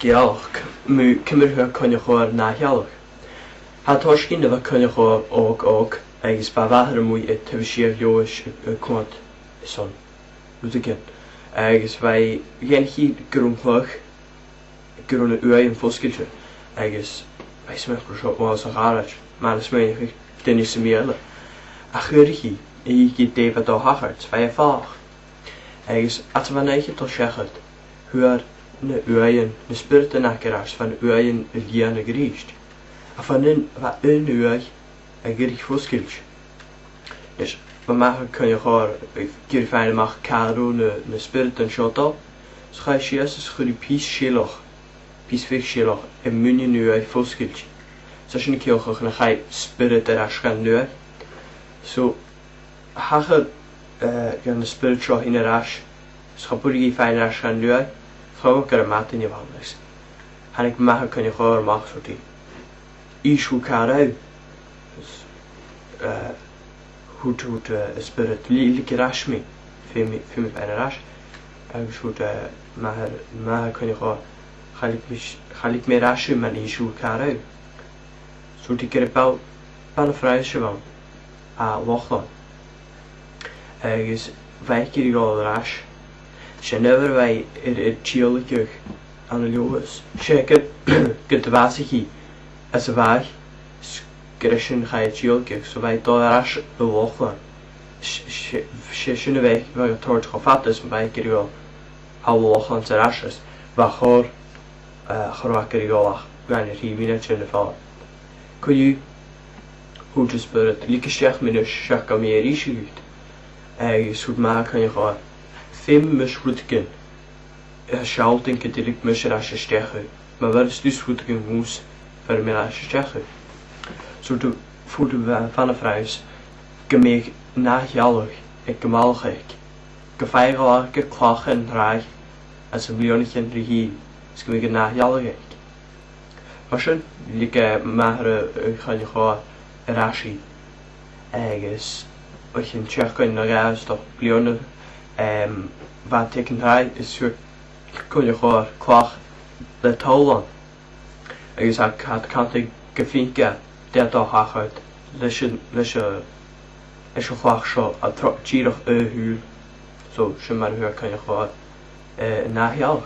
Gealach, mu cymryd cynnych o'r na hialach. Ha torsgyn efo cynnych o'r og, agos ba fahar mwy y tyfysir lios y cwant y son. Rwy'n gyn. Agos fai gen hi gyrwn clwch, gyrwn y wy yn ffosgylch, agos fai smech brwysio was o'ch arall, ma'n ysmwyn i'ch dynnu sy'n miel. A chyr hi, i gyd defad o hachart, fai e ffalch. Agos at fan eich to siachad, hwyr na uaien, na spirit yn ageras van uaien y lian y grisht. A van yn uaien y gyrich fosgylch. Dus, van mij kun je gewoon keer fijn mag karo na spirit yn siodol. So ga je sies is goed pies shiloch, pies fik shiloch, en munje nu uit fosgylch. So als je een keer ook na ga je spirit er gaan nu. So, hagen gaan de spirit zo in de ras. So ga je fijn er gaan nu. Gewoon kan maat in je wandels. En ik mag kun je gewoon mag zo die. Is hoe karau. Dus hoe spirit lelijke ras mee. Film bij een ras. En dus hoe mag kun je gewoon. Ga ik meer ras maar is hoe karau. Zo die keer bouw van een vrouwtje van. Wachtland. Dus wij keer gewoon ras. Ze never wij chiellijk aan de jongens. Zeker, kunt de wasie als wij Christian ga je chiellijk, zo wij door ras bewogen. Ze wij waar het hoort gevat is, wij keer wel bewogen zijn rasjes. Waar hoor keer wel weinig hier minuten in de val. Kun je hoe te spelen? Lieke zeg minus zeg kan meer is goed. Goed maken je gewoon. Fem misrutken. Schaalt denk ik direct misser als je stegen. Maar wel is dus goed een moes voor meer als je stegen. Zo de voeten van de vrouws. Gemeeg nageallig. Ik gemallig ik. Gefeigelag, geklach en raag. Als een miljonnetje in regie. Dus gemeeg nageallig ik. Maar schon, like maar gaan je gewoon rashi. Ergens. Als je een check kan naar huis toch miljonnen. Wat teken hij is voor kun je gewoon klaar de tolen. Ik zei ik had kant gefinken dat toch hard. Dus klaar zo een trok 4 uur. Zo, je maar hoe kan je gewoon nagehaald.